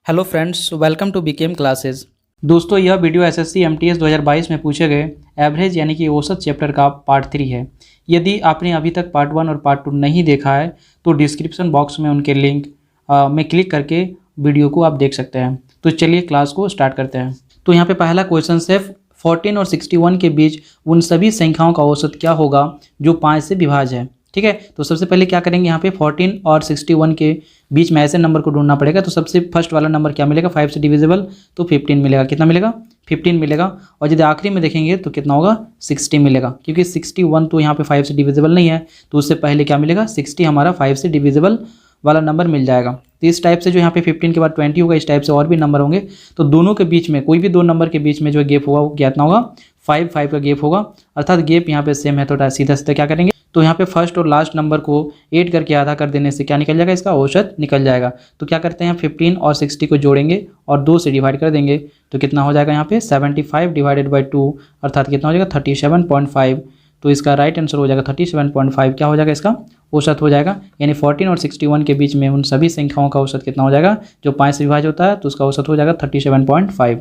Hello friends, welcome to BKM classes. दोस्तों, यह video SSC MTS 2022 में पूछे गए एवरेज यानी कि औसत चैप्टर का पार्ट 3 है। यदि आपने अभी तक पार्ट 1 और पार्ट 2 नहीं देखा है तो डिस्क्रिप्शन बॉक्स में उनके लिंक में क्लिक करके वीडियो को आप देख सकते हैं। तो चलिए क्लास को स्टार्ट करते हैं। तो यहाँ पे पहला क्वेश्चन है 14 और 61 के बीच उन सभी संख्याओं का औसत क्या होगा जो 5 से विभाज्य है। ठीक है, तो सबसे पहले क्या करेंगे, यहाँ पे 14 और 61 के बीच में ऐसे नंबर को ढूंढना पड़ेगा। तो सबसे फर्स्ट वाला नंबर क्या मिलेगा, 5 से डिविजिबल, तो 15 मिलेगा। कितना मिलेगा, 15 मिलेगा। और यदि आखिरी में देखेंगे तो कितना होगा, 60 मिलेगा, क्योंकि 61 तो यहाँ पे 5 से डिविजिबल नहीं है, तो उससे पहले क्या मिलेगा, 60 हमारा 5 से डिविजिबल वाला नंबर मिल जाएगा। तो इस टाइप से जो यहाँ पे 15 के बाद 20 होगा, इस टाइप से और भी नंबर होंगे। तो दोनों के बीच में कोई भी दो नंबर के बीच में जो गैप होगा वो कितना होगा, 5 का गैप होगा, अर्थात गैप यहाँ पे सेम है। तो सीधा सीधा क्या करेंगे, तो यहाँ पे फर्स्ट और लास्ट नंबर को 8 करके आधा कर देने से क्या निकल जाएगा, इसका औसत निकल जाएगा। तो क्या करते हैं, 15 और 60 को जोड़ेंगे और 2 से डिवाइड कर देंगे तो कितना हो जाएगा, यहाँ पे 75 डिवाइडेड बाई 2 अर्थात कितना हो जाएगा 37.5। तो इसका राइट आंसर हो जाएगा 37.5। क्या हो जाएगा, इसका औसत हो जाएगा। यानी 14 और 61 के बीच में उन सभी संख्याओं का औसत कितना हो जाएगा, जो 5 से विभाज्य होता है, तो उसका औसत हो जाएगा 37.5।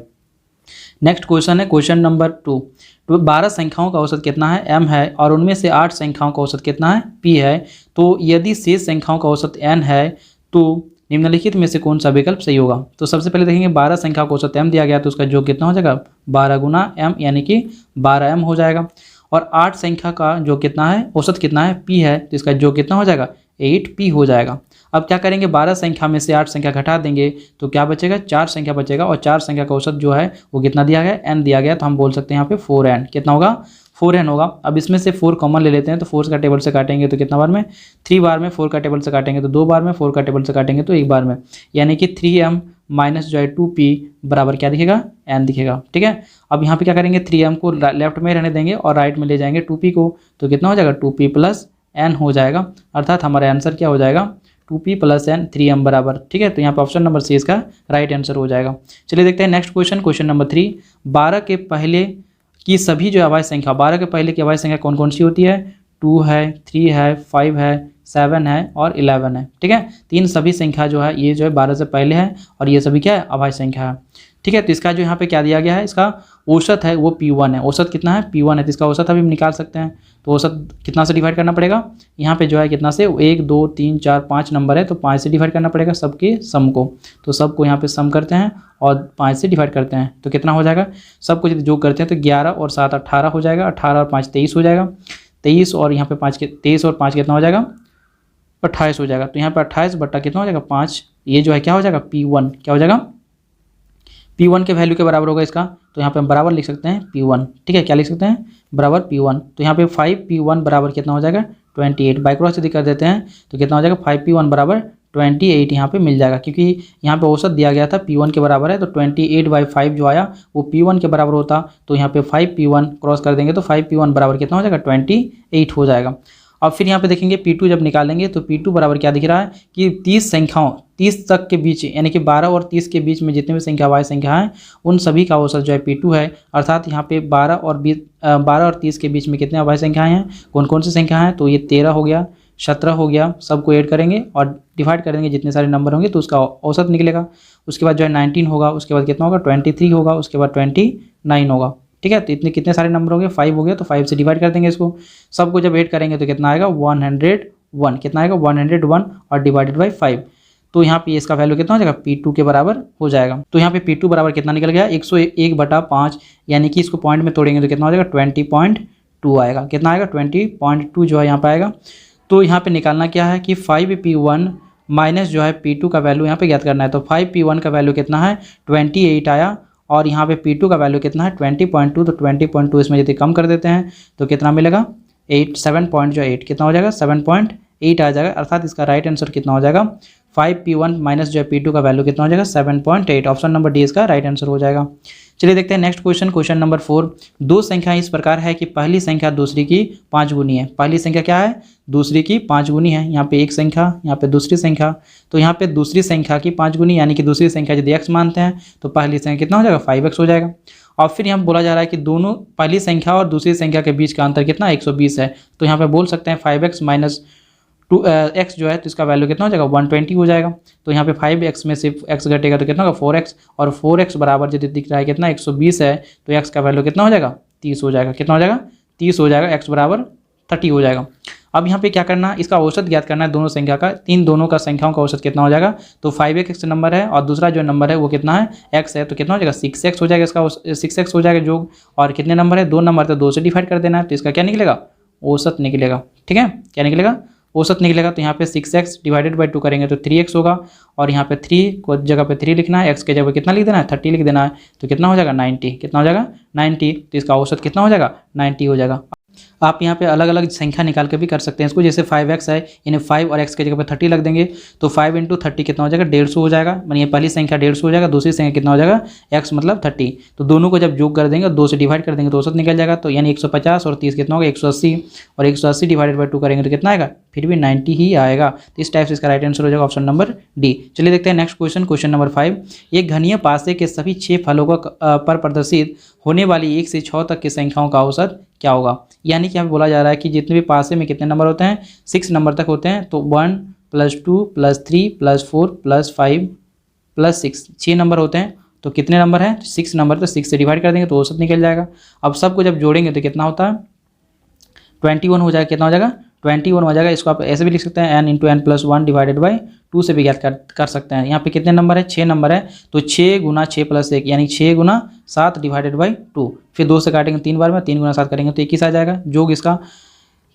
नेक्स्ट क्वेश्चन है क्वेश्चन नंबर 2। तो 12 संख्याओं का औसत कितना है, m है, और उनमें से 8 संख्याओं का औसत कितना है, p है। तो यदि शेष संख्याओं का औसत n है तो निम्नलिखित में से कौन सा विकल्प सही होगा। तो सबसे पहले देखेंगे 12 संख्या का औसत m दिया गया, तो उसका योग कितना हो जाएगा, 12 गुना m, यानी कि 12m हो जाएगा। और 8 संख्या का जो कितना है, औसत कितना है, p है, तो इसका योग कितना हो जाएगा, 8p हो जाएगा। अब क्या करेंगे, 12 संख्या में से 8 संख्या घटा देंगे तो क्या बचेगा, 4 संख्या बचेगा। और 4 संख्या का औसत जो है वो कितना दिया गया, n दिया गया, तो हम बोल सकते हैं यहाँ पे 4n। कितना होगा, 4n होगा। अब इसमें से 4 कॉमन ले लेते हैं, तो 4 का टेबल से काटेंगे तो कितना बार में, 3 बार में। 4 का टेबल से काटेंगे तो 2 बार में, 4 का टेबल से काटेंगे तो 1 बार में, यानी कि 3m माइनस जो है 2p बराबर क्या दिखेगा, n दिखेगा। ठीक है, अब यहाँ पे क्या करेंगे, 3m को लेफ्ट में रहने देंगे और राइट में ले जाएंगे 2p को, तो कितना हो जाएगा, 2p प्लस n हो जाएगा। अर्थात हमारा आंसर क्या हो जाएगा, 2p प्लस n 3m बराबर। ठीक है, तो यहाँ पर ऑप्शन नंबर सी इसका राइट आंसर हो जाएगा। चलिए देखते हैं नेक्स्ट क्वेश्चन, क्वेश्चन नंबर 3। 12 के पहले की सभी जो अभाज्य संख्या, 12 के पहले की अभाज्य संख्या कौन कौन सी होती है, 2 है, 3 है, 5 है, 7 है और 11 है। ठीक है, तीन सभी संख्या जो है ये जो है 12 से पहले है और ये सभी क्या है, अभाज्य संख्या है। ठीक है, तो इसका जो यहाँ पे क्या दिया गया है, इसका औसत है वो P1 है। औसत कितना है, P1 है, तो इसका औसत अभी हम निकाल सकते हैं। तो औसत कितना से डिवाइड करना पड़ेगा, यहाँ पे जो है कितना से, 1 2 3 4 5 नंबर है, तो 5 से डिवाइड करना पड़ेगा सबके सम को। तो सबको यहाँ पे सम करते हैं और 5 से डिवाइड करते हैं तो कितना हो जाएगा, सबको यदि जोड़ करते हैं तो 11 और 7 18 हो जाएगा, 18 और 5 23 हो जाएगा, 23 और यहाँ पे 5 के 23 और 5 कितना हो जाएगा, 28 हो जाएगा। तो यहाँ पर 28 बट्टा कितना हो जाएगा, 5। ये जो है क्या हो जाएगा, P1 क्या हो जाएगा, P1 के वैल्यू के बराबर होगा इसका। तो यहाँ पे हम बराबर लिख सकते हैं P1। ठीक है, क्या लिख सकते हैं, बराबर P1। तो यहाँ पे 5P1 बराबर कितना हो जाएगा, 28। बाई क्रॉस यदि कर देते हैं तो कितना हो जाएगा, 5P1 बराबर 28 यहाँ पे मिल जाएगा, क्योंकि यहाँ पे औसत दिया गया था P1 के बराबर है। तो 28/5 जो आया वो P1 के बराबर होता, तो यहाँ पे 5P1 क्रॉस कर देंगे तो 5P1 बराबर कितना हो जाएगा, 28 हो जाएगा। अब फिर यहाँ पे देखेंगे P2 जब निकालेंगे तो P2 बराबर क्या दिख रहा है कि 30 संख्याओं 30 तक के बीच, यानी कि 12 और 30 के बीच में जितने भी संख्या अभाज्य संख्या हैं उन सभी का औसत जो है P2 है। अर्थात यहाँ पे 12 और 30 के बीच में कितने अभाज्य संख्याएं हैं, कौन कौन सी संख्या हैं, तो ये 13 हो गया, 17 हो गया, सबको ऐड करेंगे और डिवाइड कर देंगे जितने सारे नंबर होंगे तो उसका औसत निकलेगा। उसके बाद जो है 19 होगा, उसके बाद कितना होगा, 23 होगा, उसके बाद 29 होगा। ठीक है, तो इतने कितने सारे नंबर हो गए, 5 हो गए, तो 5 से डिवाइड कर देंगे इसको। सबको जब ऐड करेंगे तो कितना आएगा, 101। कितना आएगा, 101 और डिवाइडेड बाई 5। तो यहाँ पे इसका वैल्यू कितना हो जाएगा, P2 के बराबर हो जाएगा। तो यहाँ पे P2 बराबर कितना निकल गया, 101/5, यानी कि इसको पॉइंट में तोड़ेंगे तो कितना हो जाएगा, 20.2 आएगा। कितना आएगा, 20.2 जो है यहाँ पे आएगा। तो यहाँ पे निकालना क्या है कि 5P1 माइनस जो है P2 का वैल्यू यहाँ पे ज्ञात करना है। तो 5P1 का वैल्यू कितना है, 28 आया, और यहाँ पे P2 का वैल्यू कितना है, 20.2। तो 20.2 इसमें यदि कम कर देते हैं तो कितना मिलेगा, 7.8 कितना हो जाएगा, 7.8 आ जाएगा। अर्थात इसका राइट आंसर कितना हो जाएगा, 5P1 माइनस जो है P2 का वैल्यू कितना हो जाएगा, 7.8। ऑप्शन नंबर डी इसका राइट आंसर हो जाएगा। चलिए देखते हैं नेक्स्ट क्वेश्चन, क्वेश्चन नंबर 4। दो संख्या इस प्रकार है कि पहली संख्या दूसरी की 5 गुनी है। पहली संख्या क्या है, दूसरी की 5 गुनी है। यहाँ पे एक संख्या, यहाँ पे दूसरी संख्या, तो यहाँ पे दूसरी संख्या की 5 गुनी, यानी कि दूसरी संख्या यदि x मानते हैं तो पहली संख्या कितना हो जाएगा, 5x हो जाएगा। और फिर यहाँ बोला जा रहा है कि दोनों पहली संख्या और दूसरी संख्या के बीच का अंतर कितना, 120 है। तो यहाँ पे बोल सकते हैं 5x माइनस एक्स जो है तो इसका वैल्यू कितना हो जाएगा 120 हो जाएगा। तो यहाँ पे 5x में से x घटेगा तो कितना होगा 4x, और 4x बराबर यदि दिख रहा है कितना 120 है तो x का वैल्यू कितना हो जाएगा 30 हो जाएगा। कितना हो जाएगा 30 हो जाएगा, x बराबर 30 हो जाएगा। अब यहाँ पे क्या करना है, इसका औसत ज्ञात करना है दोनों संख्या का। इन दोनों का संख्याओं का औसत कितना हो जाएगा, तो 5x नंबर है और दूसरा जो नंबर है वो कितना है x है, तो कितना हो जाएगा 6x हो जाएगा, इसका 6x हो जाएगा जोग। और कितने नंबर है, 2 नंबर, तो 2 से डिवाइड कर देना है, तो इसका क्या निकलेगा औसत निकलेगा। ठीक है, क्या निकलेगा औसत निकलेगा। तो यहाँ पे 6x डिवाइडेड बाई 2 करेंगे तो 3x होगा, और यहाँ पे 3 को जगह पे 3 लिखना है, x के जगह पे कितना लिख देना है 30 लिख देना है, तो कितना हो जाएगा 90। कितना हो जाएगा 90, तो इसका औसत कितना हो जाएगा 90 हो जाएगा। आप यहाँ पे अलग अलग संख्या निकाल के भी कर सकते हैं इसको, जैसे 5x है, इन्हें 5 और x के जगह पे 30 रख देंगे, तो 5 × 30 कितना हो जाएगा 150 हो जाएगा। मानिए पहली संख्या 150 हो जाएगा, दूसरी संख्या कितना हो जाएगा x मतलब 30, तो दोनों को जब योग कर देंगे 2 से डिवाइड कर देंगे तो औसत निकल जाएगा। तो यानी 150 और 30 कितना होगा 180, और 180 डिवाइडेड बाई 2 करेंगे तो कितना आएगा, फिर भी 90 ही आएगा। तो इस टाइप से इसका राइट आंसर हो जाएगा ऑप्शन नंबर डी। चलिए देखते हैं नेक्स्ट क्वेश्चन, क्वेश्चन नंबर 5। एक घनीय पासे के सभी 6 फलों का पर प्रदर्शित होने वाली 1 से 6 तक की संख्याओं का औसत क्या होगा। यानी कि हमें बोला जा रहा है कि जितने भी पासे में कितने नंबर होते हैं 6 नंबर तक होते हैं, तो 1 + 2 + 3 + 4 + 5 + 6 6 नंबर होते हैं। तो कितने नंबर हैं 6 नंबर, तो 6 से डिवाइड कर देंगे तो औसत निकल जाएगा। अब सबको जब जोड़ेंगे तो कितना होता है 21 हो जाएगा। कितना हो जाएगा 21 हो जाएगा। इसको आप ऐसे भी लिख सकते हैं n × n + 1 डिवाइडेड बाई 2 से भी ज्ञात कर सकते हैं। यहाँ पे कितने नंबर है 6 नंबर है, तो 6 × 6 + 1 यानी 6 × 7 डिवाइडेड बाई 2, फिर 2 से काटेंगे 3 बार में, 3 × 7 करेंगे तो 21 आ जाएगा जोग इसका।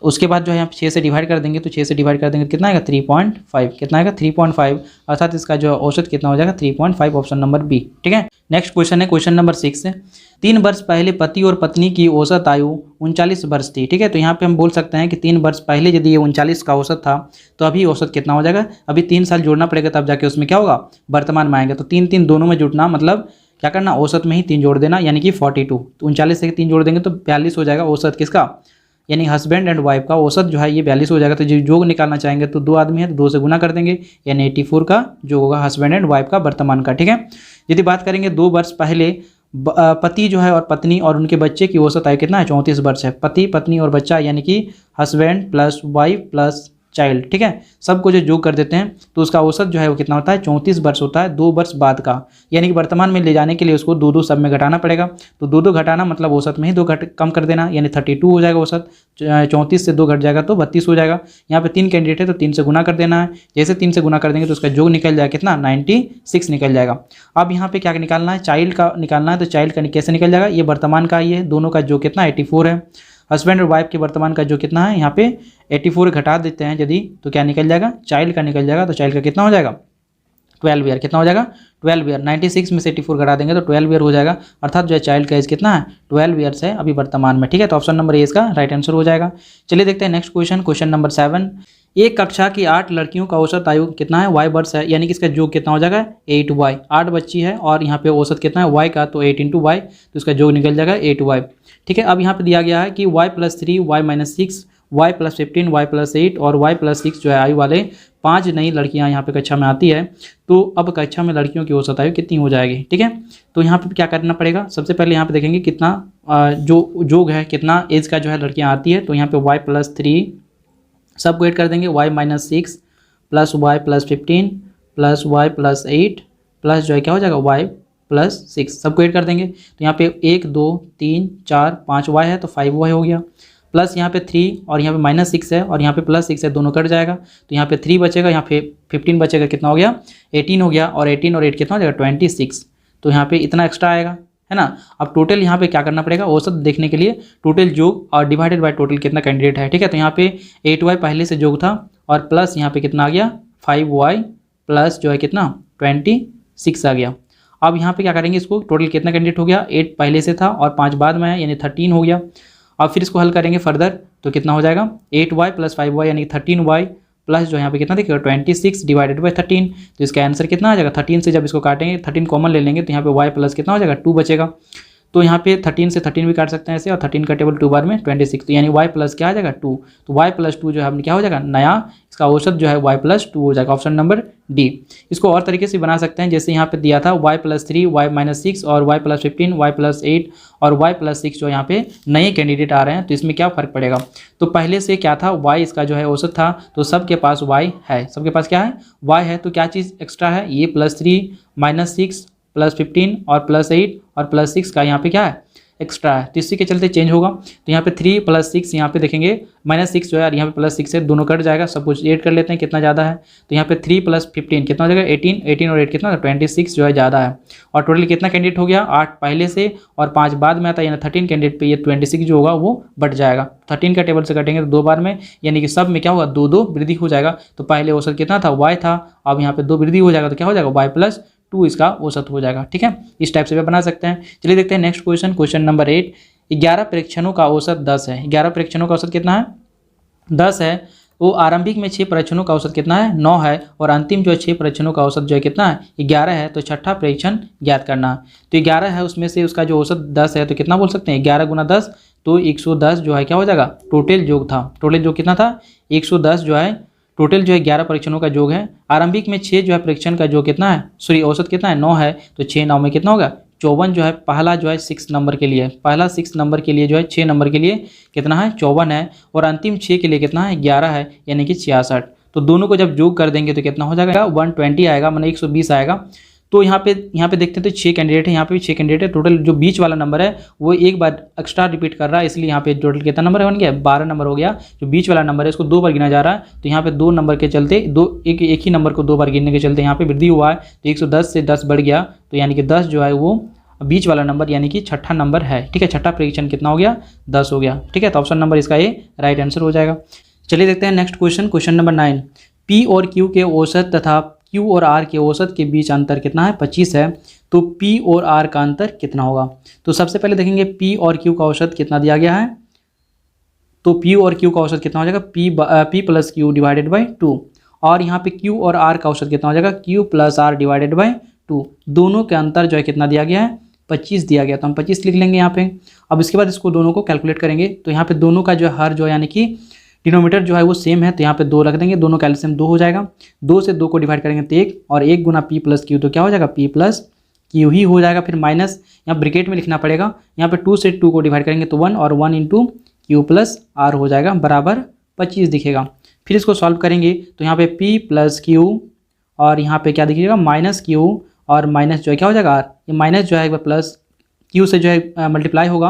उसके बाद जो है यहाँ 6 से डिवाइड कर देंगे, तो 6 से डिवाइड कर देंगे कितना आएगा 3.5। कितना आएगा 3.5, अर्थात इसका जो औसत कितना हो जाएगा 3.5, ऑप्शन नंबर बी। ठीक है, नेक्स्ट क्वेश्चन है क्वेश्चन नंबर 6। 3 वर्ष पहले पति और पत्नी की औसत आयु 39 वर्ष थी। ठीक है, तो यहाँ पे हम बोल सकते हैं कि 3 वर्ष पहले यदि ये 39 का औसत था तो अभी औसत कितना हो जाएगा, अभी 3 साल जोड़ना पड़ेगा तब जाके उसमें क्या होगा वर्तमान में आएगा। तो 3 दोनों में जुड़ना मतलब क्या करना, औसत में ही 3 जोड़ देना, यानी कि 42। तो 39 से 3 जोड़ देंगे तो 42 हो जाएगा औसत किसका, यानी हस्बैंड एंड वाइफ का औसत जो है ये 42 हो जाएगा। तो जो जोग निकालना चाहेंगे तो 2 आदमी है तो 2 से गुना कर देंगे, यानी 84 का जोग होगा हस्बैंड एंड वाइफ का वर्तमान का। ठीक है, यदि बात करेंगे 2 वर्ष पहले पति जो है और पत्नी और उनके बच्चे की औसत आयु कितना है 34 वर्ष है। पति पत्नी और बच्चा यानी कि husband plus wife plus child. ठीक है, सबको जो जोग कर देते हैं तो उसका औसत जो है वो कितना होता है 34 वर्ष होता है 2 वर्ष बाद का। यानी कि वर्तमान में ले जाने के लिए उसको 2 सब में घटाना पड़ेगा, तो 2 घटाना मतलब औसत में ही 2 कम कर देना, यानी 32 हो जाएगा औसत। 34 से 2 घट जाएगा तो 32 हो जाएगा। यहाँ पे 3 कैंडिडेट है तो 3 से गुना कर देना है, जैसे 3 से गुना कर देंगे तो उसका जोग निकल जाएगा कितना 96 निकल जाएगा। अब यहाँ पे क्या निकालना है, चाइल्ड का निकालना है, तो चाइल्ड का कैसे निकल जाएगा, ये वर्तमान का ही है, दोनों का जो कितना 84 है। हस्बैंड और वाइफ के वर्तमान का जो कितना है यहाँ पे 84 घटा देते हैं यदि, तो क्या निकल जाएगा चाइल्ड का निकल जाएगा। तो चाइल्ड का कितना हो जाएगा 12 ईयर। कितना हो जाएगा 12 ईयर। 96 में से 84 घटा देंगे तो 12 ईयर हो जाएगा, अर्थात जो है चाइल्ड का एज कितना है 12 ईयर्स है अभी वर्तमान में। ठीक है, तो ऑप्शन नंबर ए इसका राइट आंसर हो जाएगा। चलिए देखते हैं नेक्स्ट क्वेश्चन, क्वेश्चन नंबर 7। एक कक्षा की 8 लड़कियों का औसत आयु कितना है y वर्ष है, यानी कि इसका जोग कितना हो जाएगा 8y। 8 बच्ची है और यहाँ पे औसत कितना है y का, तो 8 × y, तो इसका जोग निकल जाएगा 8y। ठीक है, अब यहाँ पे दिया गया है कि y + 3 y - 6 y + 15 y + 8 और y + 6 जो है आयु वाले 5 नई लड़कियाँ यहाँ पे कक्षा में आती है। तो अब कक्षा में लड़कियों की औसत आयु कितनी हो जाएगी। ठीक है, तो यहाँ पे क्या करना पड़ेगा, सबसे पहले यहाँ पे देखेंगे कितना जो जोग है कितना एज का जो है लड़कियाँ आती है, तो यहाँ पे y + 3 सबको ऐड कर देंगे, y - 6 + y + 15 + y + 8 प्लस जो है क्या हो जाएगा y + 6 सबको ऐड कर देंगे। तो यहाँ पे 1 2 3 4 5 y है तो 5y हो गया, प्लस यहाँ पे 3 और यहाँ पे -6 है और यहाँ पे +6 है, दोनों कट जाएगा तो यहाँ पे 3 बचेगा, यहाँ पे 15 बचेगा, कितना हो गया 18 हो गया, और 18 और 8 कितना हो जाएगा 26, तो यहाँ पे इतना एक्स्ट्रा आएगा है ना। अब टोटल यहाँ पे क्या करना पड़ेगा, औसत देखने के लिए टोटल जोग और डिवाइडेड बाय टोटल कितना कैंडिडेट है। ठीक है, तो यहाँ पे 8y पहले से जोग था और प्लस यहाँ पे कितना आ गया 5y प्लस जो है कितना 26 आ गया। अब यहाँ पे क्या करेंगे, इसको टोटल कितना कैंडिडेट हो गया 8 पहले से था और 5 बाद में है यानी 13 हो गया। अब फिर इसको हल करेंगे फर्दर तो कितना हो जाएगा 8y + 5y यानी 13y प्लस जो यहाँ पे कितना देखिएगा 26 डिवाइडेड बाई 13, तो इसका आंसर कितना आ जाएगा 13 से जब इसको काटेंगे 13 कॉमन ले लेंगे तो यहाँ पे y प्लस कितना हो जाएगा 2 बचेगा। तो यहाँ पे 13 से 13 भी काट सकते हैं ऐसे, और 13 का टेबल 2 बार में 26, तो यानी y प्लस क्या आ जाएगा 2, तो y प्लस 2 जो है हमने क्या हो जाएगा नया इसका औसत जो है y प्लस 2 हो जाएगा, ऑप्शन नंबर डी। इसको और तरीके से बना सकते हैं, जैसे यहाँ पे दिया था y प्लस 3, y माइनस 6 और y प्लस 15, y प्लस 8 और y प्लस 6 जो यहाँ पे नए कैंडिडेट आ रहे हैं, तो इसमें क्या फ़र्क पड़ेगा। तो पहले से क्या था y इसका जो है औसत था, तो सबके पास y है, सबके पास क्या है y है, तो क्या चीज़ एक्स्ट्रा है, ये प्लस 3 माइनस 6 प्लस 15 और प्लस 8 और प्लस 6 का यहाँ पे क्या है एक्स्ट्रा है, तो इसी के चलते चेंज होगा। तो यहाँ पे 3 प्लस 6 यहाँ पे देखेंगे माइनस 6 जो है, यहाँ पे प्लस 6 है, दोनों कट जाएगा, सब कुछ ऐड कर लेते हैं कितना ज़्यादा है, तो यहाँ पे 3 प्लस 15 कितना हो जाएगा 18, 18 और 8 कितना 26 जो है ज़्यादा है। और टोटल कितना कैंडिडेट हो गया 8 पहले से और 5 बाद में आता है, यानी 13 कैंडिडेट पे ये 26 जो होगा वो बढ़ जाएगा। 13 का टेबल से कटेंगे तो 2 बार में, यानी कि सब में क्या होगा 2 वृद्धि हो जाएगा। तो पहले औसत कितना था y था, अब यहाँ पे 2 वृद्धि हो जाएगा, तो क्या हो जाएगा y प्लस 2 इसका औसत हो जाएगा। ठीक है, इस टाइप से भी बना सकते हैं। चलिए देखते हैं नेक्स्ट क्वेश्चन, क्वेश्चन नंबर 8। 11 परीक्षणों का औसत 10 है। 11 परीक्षणों का औसत कितना है 10 है। वो आरंभिक में 6 परीक्षणों का औसत कितना है 9 है, और अंतिम जो है 6 परीक्षणों का औसत जो है कितना है 11 है। तो छठा परीक्षण ज्ञात करना। तो 11 है, उसमें से उसका जो औसत 10 है, तो कितना बोल सकते हैं 11 गुना 10, तो 110 जो है क्या हो जाएगा टोटल योग था। टोटल योग कितना था 110 जो है, टोटल जो है 11 परीक्षणों का योग है। आरंभिक में 6 जो है परीक्षण का योग कितना है, सॉरी औसत कितना है 9 है, तो 6 9 में कितना होगा 54 जो है। पहला जो है 6 नंबर के लिए, पहला 6 नंबर के लिए जो है 6 नंबर के लिए कितना है 54 है, और अंतिम 6 के लिए कितना है 11 है, यानी कि 66। तो दोनों को जब योग कर देंगे तो कितना हो जाएगा 120 आएगा, मतलब 120 आएगा। तो यहाँ पे देखते हैं तो 6 कैंडिडेट है, यहाँ पे भी 6 कैंडिडेट है। टोटल जो बीच वाला नंबर है वो एक बार एक्स्ट्रा रिपीट कर रहा है, इसलिए यहाँ पे टोटल कितना नंबर बन गया 12 नंबर हो गया। जो बीच वाला नंबर है इसको 2 बार गिना जा रहा है, तो यहाँ पे 2 नंबर के चलते एक ही नंबर को 2 बार गिनने के चलते यहाँ पे वृद्धि हुआ है, तो 110 से 10 बढ़ गया, तो यानी कि 10 जो है वो बीच वाला नंबर यानी कि छठा नंबर है। ठीक है, छठा परीक्षण कितना हो गया 10 हो गया। ठीक है, तो ऑप्शन नंबर इसका ये राइट आंसर हो जाएगा। चलिए देखते हैं next question, question number 9। P और क्यू के औसत तथा Q और R के औसत के बीच अंतर कितना है 25 है, तो P और R का अंतर कितना होगा। तो सबसे पहले देखेंगे P और Q का औसत कितना दिया गया है, तो P और Q का औसत कितना हो जाएगा P plus Q divided by 2, और यहाँ पे Q और R का औसत कितना हो जाएगा Q plus R divided by 2। दोनों के अंतर जो है कितना दिया गया है 25 दिया गया, तो हम 25 लिख लेंगे यहाँ पे। अब इसके बाद इसको दोनों को कैलकुलेट करेंगे, तो यहाँ पे दोनों का जो है हर जो है यानी कि डिनोमीटर जो है वो सेम है, तो यहाँ पे 2 रख देंगे, दोनों का एलसीएम 2 हो जाएगा। 2 से 2 को डिवाइड करेंगे तो 1, और 1 गुना P प्लस Q, तो क्या हो जाएगा P प्लस Q ही हो जाएगा। फिर माइनस यहाँ ब्रैकेट में लिखना पड़ेगा, यहाँ पे 2 से 2 को डिवाइड करेंगे तो 1, और 1 इंटू Q प्लस R हो जाएगा बराबर 25 दिखेगा। फिर इसको सॉल्व करेंगे तो यहाँ पे P प्लस Q और यहाँ पे क्या दिखेगा माइनस Q, और माइनस जो है क्या हो जाएगा R, ये माइनस जो है एक बार प्लस Q से जो है मल्टीप्लाई होगा,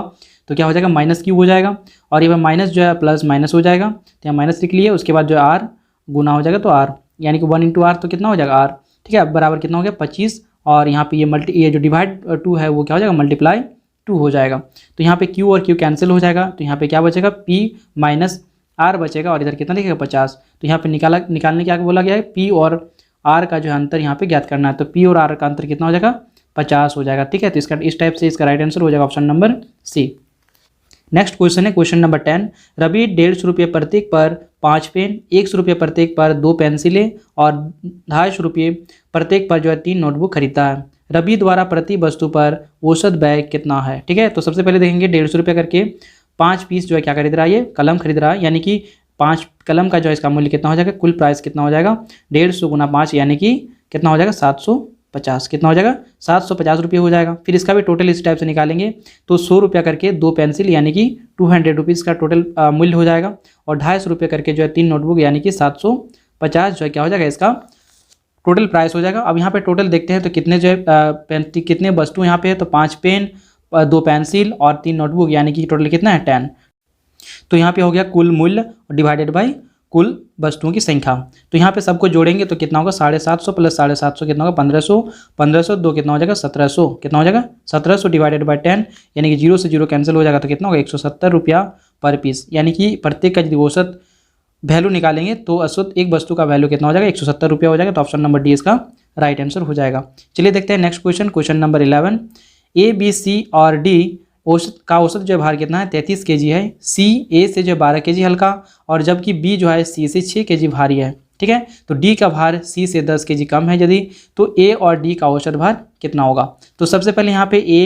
तो क्या हो जाएगा माइनस Q हो जाएगा, और ये माइनस जो है प्लस माइनस हो जाएगा, तो यहाँ माइनस लिख लिए। उसके बाद जो है R गुना हो जाएगा, तो R यानी कि 1 इंटू R, तो कितना हो जाएगा R। ठीक है, बराबर कितना हो गया 25, और यहाँ पे ये जो डिवाइड 2 है वो क्या हो जाएगा मल्टीप्लाई 2 हो जाएगा। तो यहाँ पे Q और Q कैंसिल हो जाएगा, तो यहाँ पे क्या बचेगा P माइनस R बचेगा, और इधर कितना लिखेगा 50। तो यहाँ पे निकालने क्या बोला गया है P और R का जो है अंतर यहाँ पे ज्ञात करना है, तो P और R का अंतर कितना हो जाएगा 50 हो जाएगा। ठीक है, तो इसका इस टाइप से इसका राइट आंसर हो जाएगा option number C. Next question है क्वेश्चन नंबर 10। रवि 150 रुपये प्रत्येक पर 5 पेन, 100 रुपये प्रत्येक पर 2 पेंसिलें और 250 रुपये प्रत्येक पर जो है 3 नोटबुक खरीदता है। रवि द्वारा प्रति वस्तु पर औसत व्यय कितना है। ठीक है, तो सबसे पहले देखेंगे 150 रुपये करके 5 पीस जो है क्या खरीद रहा है, ये कलम खरीद रहा है, यानी कि 5 कलम का जो है इसका मूल्य कितना हो जाएगा, कुल प्राइस कितना हो जाएगा 150 गुना 5, यानी कि कितना हो जाएगा 750, कितना हो जाएगा 750 रुपये हो जाएगा। फिर इसका भी टोटल इस टाइप से निकालेंगे तो 100 रुपया करके 2 पेंसिल यानी कि 200 रुपीज़ का टोटल मूल्य हो जाएगा, और 250 रुपये करके जो है 3 नोटबुक यानी कि 750 जो है क्या हो जाएगा इसका टोटल प्राइस हो जाएगा। अब यहाँ पे टोटल देखते हैं तो कितने जो है कितने वस्तु यहाँ पे है, तो 5 पेन 2 पेंसिल और 3 नोटबुक यानी कि टोटल कितना है 10। तो यहाँ पे हो गया कुल मूल्य डिवाइडेड बाई कुल वस्तुओं की संख्या। तो यहाँ पे सबको जोड़ेंगे तो कितना होगा 750 प्लस 750 कितना होगा 1500, 1500 2 कितना हो जाएगा 1700, कितना हो जाएगा 1700 डिवाइडेड बाई 10, यानी कि 0 से 0 कैंसिल हो जाएगा, तो कितना होगा 170 रुपया पर पीस, यानी कि प्रत्येक का यदि औसत वैल्यू निकालेंगे तो औसत एक वस्तु का वैल्यू कितना हो जाएगा 170 रुपया हो जाएगा। तो ऑप्शन नंबर डी इसका राइट आंसर हो जाएगा। चलिए देखते हैं next question, question number 11। A, B, C और D औसत जो भार कितना है 33 kg है। C A से जो 12 kg हल्का, और जबकि B जो है C से 6 kg भारी है। ठीक है, तो D का भार C से 10 kg कम है यदि, तो A और D का औसत भार कितना होगा। तो सबसे पहले यहाँ पे A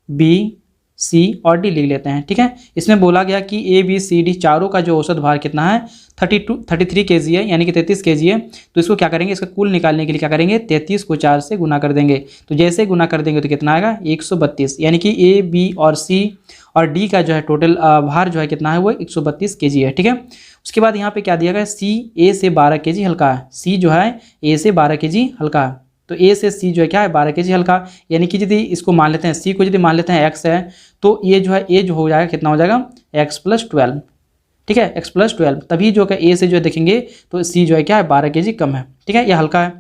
बी, सी और डी लिख लेते हैं। ठीक है, इसमें बोला गया कि ए बी सी डी चारों का जो औसत भार कितना है 33 kg है, यानी कि 33 kg है। तो इसको क्या करेंगे, इसका कुल निकालने के लिए क्या करेंगे, 33 को 4 से गुना कर देंगे। तो जैसे गुना कर देंगे तो कितना आएगा 132, यानी कि ए बी और सी और डी का जो है टोटल भार जो है कितना है वो 132 kg है। ठीक है, उसके बाद यहाँ पे क्या दिया गया, सी ए से 12 kg हल्का है। सी जो है ए से 12 kg हल्का है, तो ए से सी जो है क्या है 12 kg हल्का, यानी कि यदि इसको मान लेते हैं, सी को यदि मान लेते हैं एक्स है, तो ये जो है ए जो हो जाएगा कितना हो जाएगा x+12। ठीक है, x+12, तभी जो है ए से जो है देखेंगे तो सी जो है क्या है 12 kg कम है। ठीक है, ये हल्का है।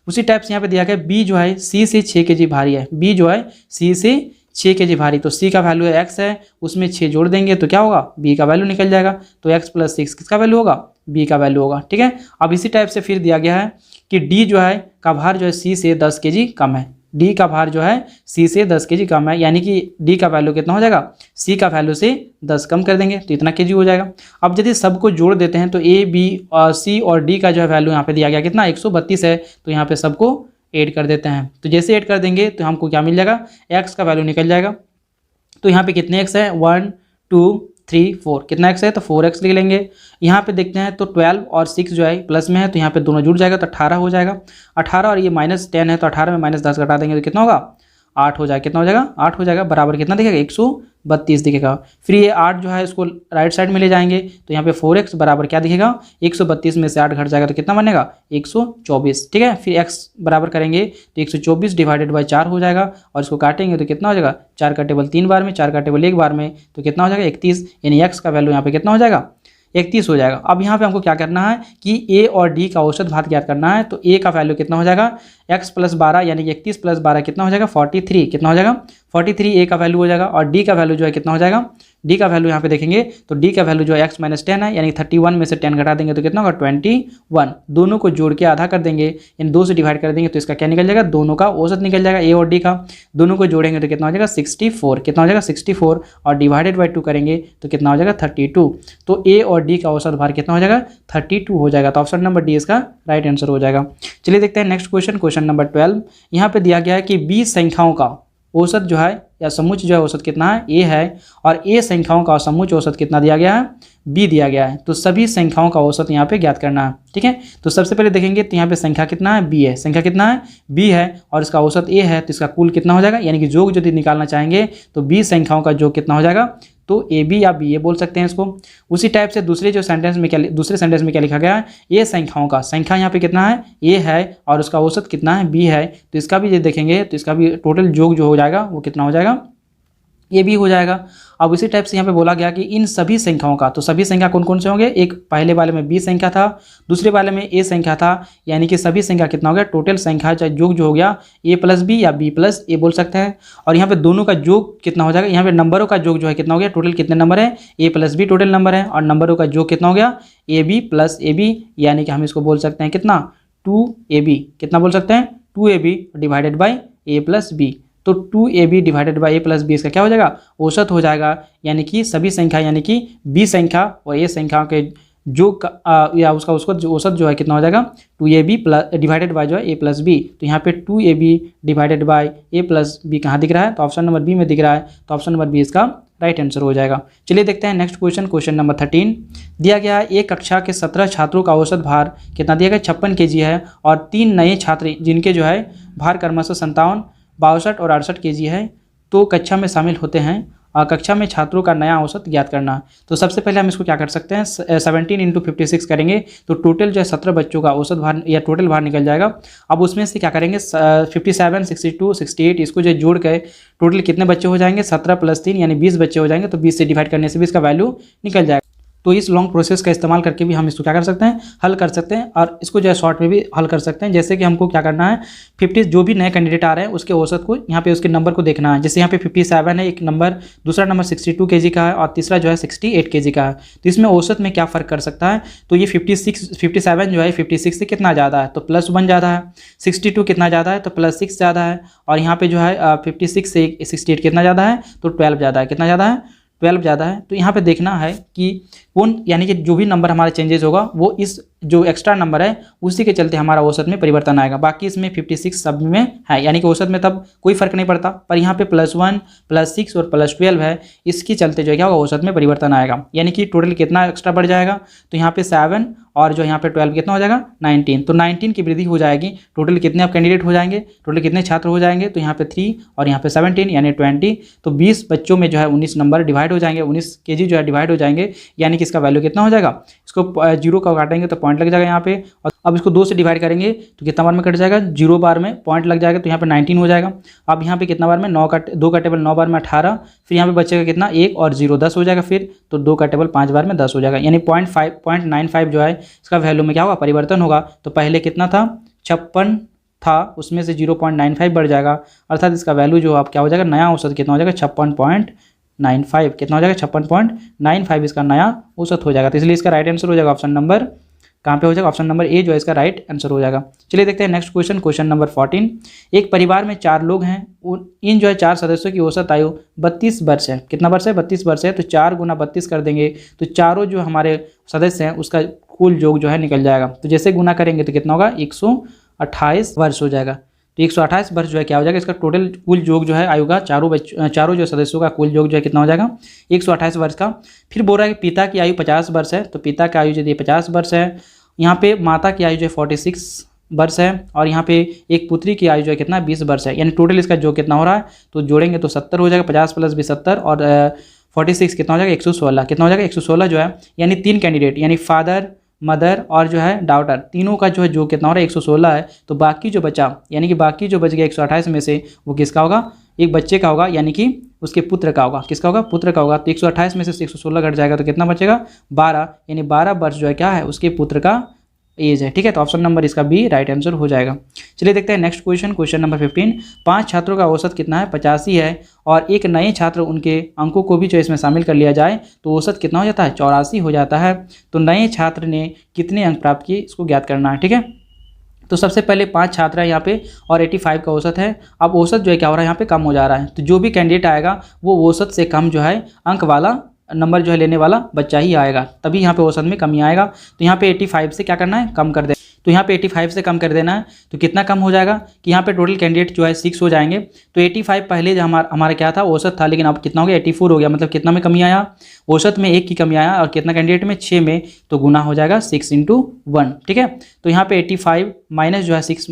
उसी टाइप से यहाँ पे दिया गया बी जो है सी से 6 kg भारी है। बी जो है सी से 6 kg भारी, तो सी का वैल्यू है x है, उसमें 6 जोड़ देंगे तो क्या होगा बी का वैल्यू निकल जाएगा। तो x+6 किसका वैल्यू होगा, बी का वैल्यू होगा। ठीक है, अब इसी टाइप से फिर दिया गया है कि डी जो है का भार जो है सी से 10 kg कम है। डी का भार जो है सी से 10 kg कम है, यानी कि डी का वैल्यू कितना हो जाएगा, सी का वैल्यू से 10 कम कर देंगे तो इतना kg हो जाएगा। अब यदि सबको जोड़ देते हैं तो ए बी और सी और डी का जो है वैल्यू यहाँ पे दिया गया कितना 132 है, तो यहाँ पे सबको ऐड कर देते हैं। तो जैसे ऐड कर देंगे तो हमको क्या मिल जाएगा, एक्स का वैल्यू निकल जाएगा। तो यहाँ पे कितने एक्स है, 1 2 3 4, कितना एक्स है तो 4x लिख लेंगे। यहाँ पे देखते हैं तो 12 और 6 जो है प्लस में है, तो यहाँ पे दोनों जुड़ जाएगा तो 18 हो जाएगा। 18 और ये -10 है, तो 18 में -10 घटा देंगे तो कितना होगा 8 हो जाएगा। कितना हो जाएगा 8 हो जाएगा, बराबर कितना दिखेगा 132 दिखेगा। फिर ये 8 जो है इसको राइट साइड में ले जाएंगे तो यहाँ पे 4x बराबर क्या दिखेगा, 132 में से 8 घट जाएगा तो कितना बनेगा 124। ठीक है, फिर x बराबर करेंगे तो 124 डिवाइडेड बाई 4 हो जाएगा, और इसको काटेंगे तो कितना हो जाएगा 4 का टेबल 3 बार में, 4 का टेबल 1 बार में, तो कितना हो जाएगा 31, यानी x का वैल्यू यहाँ पे कितना हो जाएगा 31 हो जाएगा। अब यहाँ पे हमको क्या करना है कि ए और डी का औसत भार ज्ञात करना है। तो ए का वैल्यू कितना हो जाएगा x+12, यानी कि 31 + 12 कितना हो जाएगा 43, कितना हो जाएगा 43 ए का वैल्यू हो जाएगा। और डी का वैल्यू जो है कितना हो जाएगा, डी का वैल्यू यहाँ पे देखेंगे तो डी का वैल्यू जो है x-10 है, यानी 31 में से 10 घटा देंगे तो कितना होगा 21। दोनों को जोड़ के आधा कर देंगे, इन 2 से डिवाइड कर देंगे तो इसका क्या निकल जाएगा, दोनों का औसत निकल जाएगा ए और डी का। दोनों को जोड़ेंगे तो कितना हो जाएगा 64, कितना हो जाएगा 64, और डिवाइडेड बाई 2 करेंगे तो कितना हो जाएगा 32। तो ए और डी का औसत भार कितना हो जाएगा 32 हो जाएगा। तो ऑप्शन नंबर डी इसका राइट आंसर हो जाएगा। चलिए देखते हैं नेक्स्ट क्वेश्चन, क्वेश्चन नंबर 12। यहाँ पे दिया गया है कि 20 संख्याओं का औसत जो है या समूच जो है औसत कितना है ए है, और ए संख्याओं का समूच औसत कितना दिया गया है बी दिया गया है। तो सभी संख्याओं का औसत यहाँ पे ज्ञात करना है। ठीक है, तो सबसे पहले देखेंगे तो यहाँ पे संख्या कितना है बी है, संख्या कितना है बी है, और इसका औसत ए है, तो इसका कुल कितना हो जाएगा, यानी कि योग यदि निकालना चाहेंगे तो बी संख्याओं का योग कितना हो जाएगा, तो ए बी या बी ए बोल सकते हैं इसको। उसी टाइप से दूसरे सेंटेंस में क्या लिखा गया है, ए संख्याओं का, संख्या यहाँ पे कितना है ए है, और उसका औसत कितना है बी है, तो इसका भी यदि देखेंगे तो इसका भी टोटल योग जो हो जाएगा वो कितना हो जाएगा ये भी हो जाएगा। अब इसी टाइप से यहाँ पे बोला गया कि इन सभी संख्याओं का, तो सभी संख्या कौन कौन से होंगे, एक पहले वाले में बी संख्या था, दूसरे वाले में ए संख्या था, यानी कि सभी संख्या कितना हो गया, टोटल संख्या चाहे योग जो हो गया ए प्लस बी या बी प्लस ए बोल सकते हैं। और यहाँ पे दोनों का योग कितना हो जाएगा, यहाँ पे नंबरों का योग जो है कितना हो गया, टोटल कितने नंबर है A plus B total number है, और नंबरों का योग कितना हो गया A B plus A B, यानी कि हम इसको बोल सकते हैं कितना 2ab, कितना बोल सकते हैं 2ab divided by A plus B. तो 2ab divided by A plus B इसका क्या हो जाएगा औसत हो जाएगा, यानी कि सभी संख्या यानी कि बी संख्या और ए संख्या के जो या उसका औसत जो है कितना हो जाएगा 2ab प्लस डिवाइडेड बाई जो है ए प्लस बी। तो यहाँ पे 2ab divided by A plus B कहाँ दिख रहा है, तो ऑप्शन नंबर बी में दिख रहा है, तो ऑप्शन नंबर बी इसका राइट आंसर हो जाएगा। चलिए देखते हैं नेक्स्ट क्वेश्चन, क्वेश्चन नंबर 13 दिया गया है एक कक्षा के 17 छात्रों का औसत भार कितना दिया गया 56 kg है, और 3 नए छात्र जिनके जो है भार क्रमशः 57, 62 और 68 kg है, तो कक्षा में शामिल होते हैं। कक्षा में छात्रों का नया औसत ज्ञात करना। तो सबसे पहले हम इसको क्या कर सकते हैं 17 × 56 करेंगे तो टोटल जो है 17 बच्चों का औसत भार या टोटल भार निकल जाएगा। अब उसमें से क्या करेंगे 57, 62, 68 इसको जो जोड़ के टोटल कितने बच्चे हो जाएंगे 17 + 3 यानी 20 बच्चे हो जाएंगे। तो 20 से डिवाइड करने से भी इसका वैल्यू निकल जाएगा। तो इस लॉन्ग प्रोसेस का इस्तेमाल करके भी हम इसको क्या कर सकते हैं हल कर सकते हैं, और इसको जो है शॉर्ट में भी हल कर सकते हैं। जैसे कि हमको क्या करना है 50 जो भी नए कैंडिडेट आ रहे हैं उसके औसत को यहाँ पे उसके नंबर को देखना है। जैसे यहाँ पे 57 है एक नंबर, दूसरा नंबर 62 kg का है, और तीसरा जो है 68 kg का है। तो इसमें औसत में क्या फ़र्क कर सकता है, तो ये 57 जो है 56 से कितना ज़्यादा है तो +1 ज़्यादा है, 62 कितना ज़्यादा है तो +6 ज़्यादा है, और यहाँ पे जो है 56 से 68 कितना ज़्यादा है तो 12 ज़्यादा है, कितना ज़्यादा है 12 ज़्यादा है। तो यहाँ पे देखना है कि कौन यानी कि जो भी नंबर हमारा चेंजेस होगा वो इस जो एक्स्ट्रा नंबर है उसी के चलते हमारा औसत में परिवर्तन आएगा। बाकी इसमें 56 सब में है, यानी कि औसत में तब कोई फर्क नहीं पड़ता, पर यहाँ पे +1 +6 और +12 है, इसके चलते जो है क्या होगा औसत में परिवर्तन आएगा। यानी कि टोटल कितना एक्स्ट्रा बढ़ जाएगा, तो यहाँ पे 7 और जो यहाँ पे 12 कितना हो जाएगा 19, तो 19 की वृद्धि हो जाएगी। टोटल कितने अब कैंडिडेट हो जाएंगे, टोटल कितने छात्र हो जाएंगे, तो यहाँ पे 3 और यहाँ पे 17 यानी 20, तो 20 बच्चों में जो है 19 नंबर डिवाइड हो जाएंगे, 19 kg जो है डिवाइड हो जाएंगे, यानी कि इसका वैल्यू कितना हो जाएगा, इसको 0 का काटेंगे तो पॉइंट लग जाएगा यहाँ पे, और अब इसको 2 से डिवाइड करेंगे तो कितना बार में कट जाएगा, 0 बार में पॉइंट लग जाएगा, तो यहाँ पे 19 हो जाएगा। अब यहाँ पे कितना बार में 2 का टेबल 9 बार में 18, फिर यहाँ पे बचेगा कितना 1 और 0 10 हो जाएगा, फिर तो 2 का टेबल 5 बार में 10 हो जाएगा, यानी 0.95 जो है इसका वैल्यू में क्या होगा परिवर्तन होगा। तो पहले कितना था 56 था, उसमें से 0.95 बढ़ जाएगा, अर्थात इसका वैल्यू जो आप क्या हो जाएगा, नया औसत कितना हो जाएगा 56.95, कितना हो जाएगा 56.95 इसका नया औसत हो जाएगा। तो इसलिए इसका राइट आंसर हो जाएगा ऑप्शन नंबर कहाँ पे हो जाएगा, ऑप्शन नंबर ए जो है इसका राइट आंसर हो जाएगा। चलिए देखते हैं नेक्स्ट क्वेश्चन, क्वेश्चन नंबर 14। एक परिवार में 4 लोग हैं, इन जो है 4 सदस्यों की औसत आयु 32 वर्ष है। कितना वर्ष है 32 वर्ष है, तो 4 गुना 32 कर देंगे तो चारों जो हमारे सदस्य हैं उसका कुल योग जो है निकल जाएगा। तो जैसे गुना करेंगे तो कितना होगा 128 वर्ष हो जाएगा। तो 128 वर्ष जो है क्या हो जाएगा, इसका टोटल कुल योग जो है आयु का चारों जो सदस्यों का कुल योग जो है कितना हो जाएगा 128 वर्ष का। फिर बोल रहा है कि पिता की आयु 50 वर्ष है, तो पिता की आयु यदि 50 वर्ष है, यहाँ पे माता की आयु जो है 46 वर्ष है, और यहाँ पे एक पुत्री की आयु जो है कितना 20 वर्ष है, यानी टोटल इसका जो कितना हो रहा है तो जोड़ेंगे तो 70 हो जाएगा, 50 + 20 70 और 46 कितना हो जाएगा 116, कितना हो जाएगा 116 जो है, यानी 3 कैंडिडेट यानी फादर मदर और जो है डॉटर तीनों का जो है जो कितना हो रहा है 116 है। तो बाकी जो बचा यानी कि बाकी जो बच गया 128 में से वो किसका होगा, एक बच्चे का होगा, यानी कि उसके पुत्र का होगा। किसका होगा, पुत्र का होगा। तो 128 में से 116 घट जाएगा तो कितना बचेगा 12, यानी 12 वर्ष जो है क्या है उसके पुत्र का एज है। ठीक है, तो ऑप्शन नंबर इसका बी राइट आंसर हो जाएगा। चलिए देखते हैं नेक्स्ट क्वेश्चन, क्वेश्चन नंबर 15। 5 छात्रों का औसत कितना है 85 है, और एक नए छात्र उनके अंकों को भी जो इसमें शामिल कर लिया जाए तो औसत कितना हो जाता है 84 हो जाता है। तो नए छात्र ने कितने अंक प्राप्त किए इसको ज्ञात करना है। ठीक है, तो सबसे पहले 5 छात्र है यहाँ पे और 85 का औसत है। अब औसत जो है क्या हो रहा है यहाँ पे कम हो जा रहा है, तो जो भी कैंडिडेट आएगा वो औसत से कम जो है अंक वाला नंबर जो है लेने वाला बच्चा ही आएगा, तभी यहाँ पे औसत में कमी आएगा। तो यहाँ पे 85 से क्या करना है कम कर देना, तो यहाँ पे 85 से कम कर देना है। तो कितना कम हो जाएगा कि यहाँ पे टोटल कैंडिडेट जो है 6 हो जाएंगे। तो 85 पहले जो हमारा क्या था औसत था, लेकिन अब कितना हो गया 84 हो गया, मतलब कितना में कमी आया, औसत में 1 की कमी आया, और कितना कैंडिडेट में 6 में, तो गुना हो जाएगा 6 × 1। ठीक है, तो यहाँ पे 85 माइनस जो है 6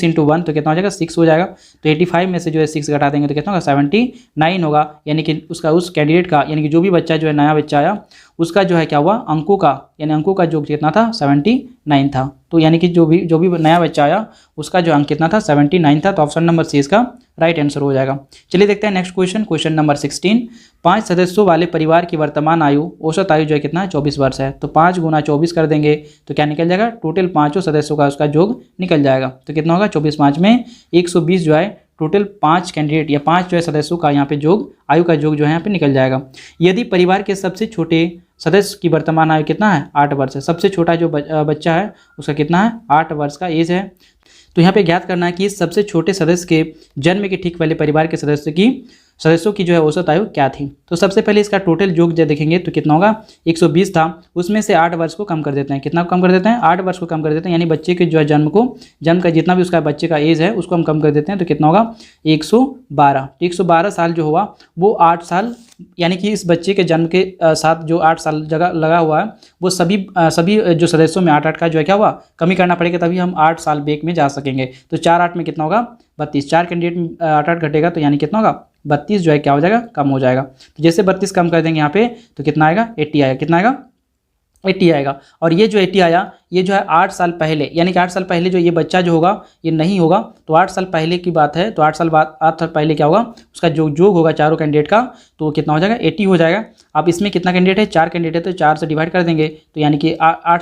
× 1 तो कितना हो जाएगा 6 हो जाएगा। तो 85 में से जो है 6 घटा देंगे तो कितना होगा 79 होगा, यानी कि उसका उस कैंडिडेट का यानी कि जो भी बच्चा जो है नया बच्चा आया उसका जो है क्या हुआ अंकों का, यानी अंकों का जो कितना था 79 था। तो यानी कि जो भी नया बच्चा आया उसका जो अंक कितना था 79 था। तो ऑप्शन नंबर सी इसका राइट आंसर हो जाएगा। चलिए देखते हैं नेक्स्ट क्वेश्चन, क्वेश्चन नंबर 16। 5 सदस्यों वाले परिवार की वर्तमान आयु औसत आयु जो है कितना है 24 वर्ष है। तो 5 × 24 कर देंगे तो क्या निकल जाएगा, टोटल 5 सदस्यों का उसका योग निकल जाएगा। तो कितना होगा 24 5 में 120 जो है टोटल 5 कैंडिडेट या 5 जो है सदस्यों का यहाँ पे योग आयु का योग जो है यहाँ पे निकल जाएगा। यदि परिवार के सबसे छोटे सदस्य की वर्तमान आयु कितना है 8 वर्ष है, सबसे छोटा जो बच्चा है उसका कितना है 8 वर्ष का एज है। तो यहाँ पे ज्ञात करना है कि सबसे छोटे सदस्य के जन्म के ठीक पहले परिवार के सदस्यों की जो है औसत आयु क्या थी। तो सबसे पहले इसका टोटल योग जो देखेंगे तो कितना होगा 120 था, उसमें से 8 वर्ष को कम कर देते हैं। कितना कम कर देते हैं 8 वर्ष को कम कर देते हैं, यानी बच्चे के जो है जन्म का जितना भी उसका बच्चे का एज है उसको हम कम कर देते हैं। तो कितना होगा 112। 112 साल जो हुआ वो 8 साल, यानी कि इस बच्चे के जन्म के साथ जो 8 साल जगह लगा हुआ है वो सभी जो सदस्यों में 8 का जो है क्या हुआ कमी करना पड़ेगा, तभी हम 8 साल बेक में जा सकेंगे। तो 4 8 में कितना होगा 32, 4 कैंडिडेट में 8 घटेगा तो यानी कितना होगा 32 जो है क्या हो जाएगा कम हो जाएगा। तो जैसे 32 कम कर देंगे यहाँ पे तो कितना आएगा 80 आएगा, कितना आएगा 80 आएगा। और ये जो 80 आया ये जो है 8 साल पहले, यानी कि 8 साल पहले जो ये बच्चा जो होगा ये नहीं होगा, तो 8 साल पहले की बात है। तो 8 साल पहले क्या होगा उसका जो योग होगा चारों कैंडिडेट का, तो वो कितना हो जाएगा 80 हो जाएगा। अब इसमें कितना कैंडिडेट है 4 कैंडिडेट है, तो 4 से डिवाइड कर देंगे तो यानी कि 8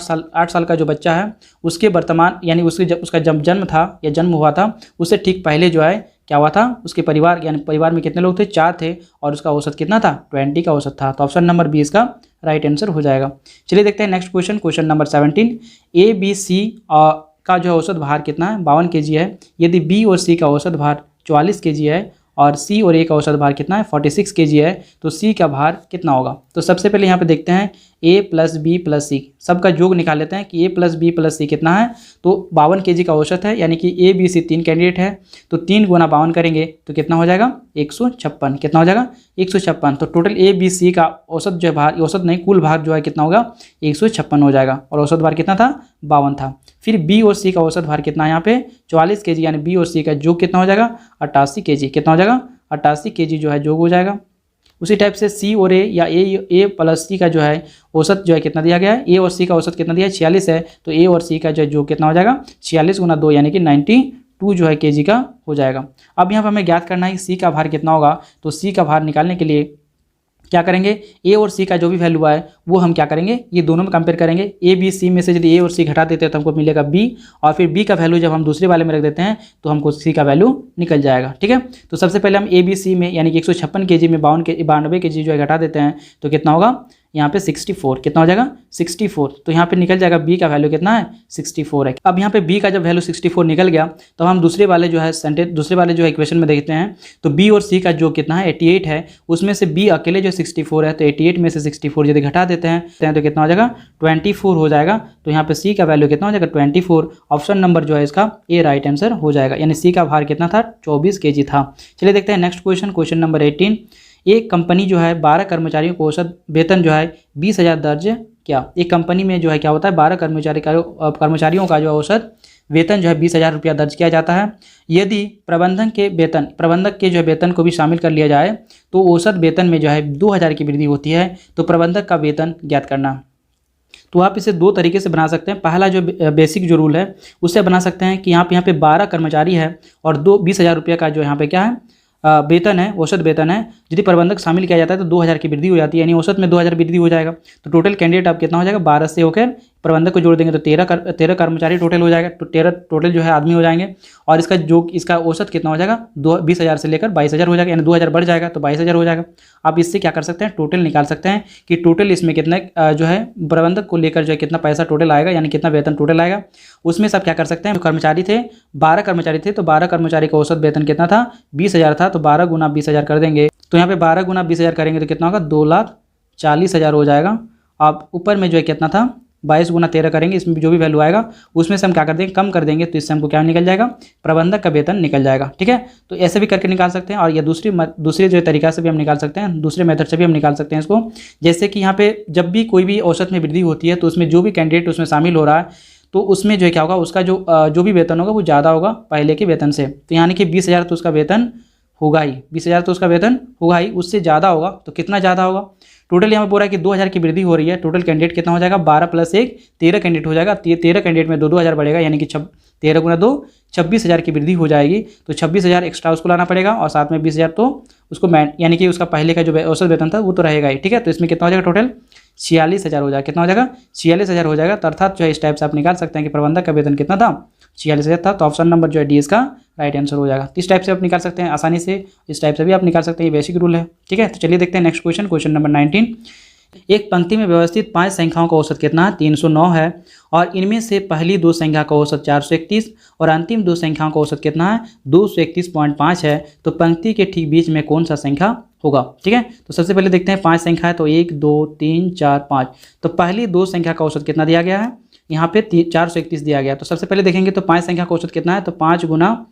साल का जो बच्चा है उसके वर्तमान यानी उसका जब जन्म था या जन्म हुआ था उससे ठीक पहले जो है क्या हुआ था उसके परिवार, यानी परिवार में कितने लोग थे 4 थे, और उसका औसत कितना था 20 का औसत था। तो ऑप्शन नंबर बी इसका राइट आंसर हो जाएगा। चलिए देखते हैं next question, question number 17। A B C का जो औसत भार कितना है 52 kg है। यदि बी और सी का औसत भार 44 kg है और सी और ए का औसत भार कितना है 46 kg है, तो सी का भार कितना होगा। तो सबसे पहले यहाँ पे देखते हैं ए प्लस बी प्लस सी, सबका योग निकाल लेते हैं कि ए प्लस बी प्लस सी कितना है। तो 52 kg का औसत है, यानी कि ए बी सी 3 कैंडिडेट है, तो 3 गुना 52 करेंगे तो कितना हो जाएगा 156। कितना हो जाएगा 156। तो टोटल ए बी सी का औसत जो है भार, औसत नहीं कुल भार जो है कितना होगा 156 हो जाएगा, और औसत भार कितना था 52 था। फिर बी और सी का औसत भार कितना है यहाँ पे 44 kg, यानी बी और सी का योग कितना हो जाएगा 88 kg। कितना हो जाएगा 88 kg जो है योग हो जाएगा। उसी टाइप से सी और ए या ए प्लस सी का जो है औसत जो है कितना दिया गया है, ए और सी का औसत कितना दिया है 46 है, तो ए और सी का जो है योग कितना हो जाएगा 46 गुना 2 यानी कि 92 जो है kg का हो जाएगा। अब यहाँ पर हमें ज्ञात करना है सी का भार कितना होगा। तो सी का भार निकालने के लिए क्या करेंगे, ए और सी का जो भी वैल्यू है वो हम क्या करेंगे, ये दोनों में कंपेयर करेंगे। ए बी सी में से यदि ए और सी घटा देते हैं तो हमको मिलेगा बी, और फिर बी का वैल्यू जब हम दूसरे वाले में रख देते हैं तो हमको सी का वैल्यू निकल जाएगा। ठीक है, तो सबसे पहले हम ए बी सी में यानी कि 156 kg में 92 kg जो है घटा देते हैं तो कितना होगा यहाँ पे 64। कितना हो जाएगा 64। तो यहाँ पे निकल जाएगा बी का वैल्यू कितना है 64 है। अब यहाँ पे बी का जब वैल्यू 64 निकल गया तो हम दूसरे वाले जो है सेंटेंस दूसरे वाले जो है इक्वेशन में देखते हैं, तो बी और सी का जो कितना है 88 है, उसमें से बी अकेले जो 64 है, तो 88 में से 64 यदि घटा देते हैं तो कितना हो जाएगा 24 हो जाएगा। तो यहाँ पे सी का वैल्यू कितना हो जाएगा 24। ऑप्शन नंबर जो है इसका ए राइट आंसर हो जाएगा, यानी सी का भार कितना था 24 kg था। चलिए देखते हैं नेक्स्ट क्वेश्चन, क्वेश्चन नंबर 18। एक कंपनी जो है 12 कर्मचारियों को औसत वेतन जो है 20,000 दर्ज किया। एक कंपनी में जो है क्या होता है 12 कर्मचारियों का जो औसत वेतन जो है 20,000 रुपया दर्ज किया जाता है। यदि प्रबंधक के जो है वेतन को भी शामिल कर लिया जाए तो औसत वेतन में जो है 2,000 की वृद्धि होती है। तो प्रबंधक का वेतन ज्ञात करना। तो आप इसे दो तरीके से बना सकते हैं। पहला जो बेसिक जो रूल है उससे बना सकते हैं कि यहाँ पे 12 कर्मचारी है और 20,000 रुपये का जो यहाँ पे क्या है वेतन है, औसत वेतन है। यदि प्रबंधक शामिल किया जाता है तो 2,000 की वृद्धि हो जाती है, यानी औसत में 2,000 वृद्धि हो जाएगा। तो टोटल कैंडिडेट अब कितना हो जाएगा 12 से होकर प्रबंधक को जोड़ देंगे तो 13 कर्मचारी टोटल हो जाएगा। तो 13 टोटल जो है आदमी हो जाएंगे, और इसका औसत कितना हो जाएगा 20,000 से लेकर 22,000 हो जाएगा, यानी 2,000 बढ़ जाएगा तो 22,000 हो जाएगा। आप इससे क्या कर सकते हैं टोटल निकाल सकते हैं कि टोटल इसमें कितना जो है प्रबंधक को लेकर जो है कितना पैसा टोटल आएगा, यानी कितना वेतन टोटल आएगा। उसमें सब क्या कर सकते हैं, जो कर्मचारी थे 12 कर्मचारी थे, तो 12 कर्मचारी का औसत वेतन कितना था 20,000 था, तो 12 गुना 20,000 कर देंगे। तो यहाँ पे 12 गुना 20,000 करेंगे तो कितना होगा 2,40,000 हो जाएगा। आप ऊपर में जो है कितना था 22 गुना 13 करेंगे, इसमें जो भी वैल्यू आएगा उसमें से हम क्या कर देंगे कम कर देंगे, तो इससे हमको क्या निकल जाएगा प्रबंधक का वेतन निकल जाएगा। ठीक है, तो ऐसे भी करके निकाल सकते हैं, और या दूसरे जो तरीका से भी हम निकाल सकते हैं, दूसरे मेथड से भी हम निकाल सकते हैं इसको। जैसे कि यहाँ पे जब भी कोई भी औसत में वृद्धि होती है तो उसमें जो भी कैंडिडेट उसमें शामिल हो रहा है तो उसमें जो है क्या होगा उसका जो भी वेतन होगा वो ज़्यादा होगा पहले के वेतन से। तो यानी कि 20,000 तो उसका वेतन होगा ही, 20,000 तो उसका वेतन होगा ही, उससे ज़्यादा होगा। तो कितना ज़्यादा होगा, टोटल यहाँ पे बोल रहा है कि 2,000 की वृद्धि हो रही है। टोटल कैंडिडेट कितना हो जाएगा 12 + 1 13 कैंडिडेट हो जाएगा। 13 कैंडिडेट में 2,000 बढ़ेगा, यानी कि 13 गुना 2 26,000 की वृद्धि हो जाएगी। तो 26,000 एक्स्ट्रा उसको लाना पड़ेगा, और साथ में 20,000 तो उसको यानी कि उसका पहले का जो औसत वेतन था वो तो रहेगा ही। ठीक है, तो इसमें कितना हो जाएगा टोटल 46,000 हो जाएगा। कितना हो जाएगा 46,000 हो जाएगा। तो अर्थात जो है इस टाइप से आप निकाल सकते हैं कि प्रबंधक का वेतन कितना था 46,000 था। तो ऑप्शन नंबर जो है डी इसका राइट आंसर हो जाएगा। इस टाइप से आप निकाल सकते हैं आसानी से, इस टाइप से भी आप निकाल सकते हैं, ये बेसिक रूल है। ठीक है, तो चलिए देखते हैं नेक्स्ट क्वेश्चन, क्वेश्चन नंबर 19। एक पंक्ति में व्यवस्थित 5 संख्याओं का औसत कितना है 309 है, और इनमें से पहली 2 संख्या का औसत 431 और अंतिम 2 संख्याओं का औसत कितना है 231.5 है। तो पंक्ति के ठीक बीच में कौन सा संख्या होगा। ठीक है, तो सबसे पहले देखते हैं 5 संख्या है, तो 1 2 3 4 5। तो पहली 2 संख्या का औसत कितना दिया गया है, यहाँ पे 431 दिया गया। तो सबसे पहले देखेंगे तो 5 संख्या का औसत कितना है, तो 5 गुना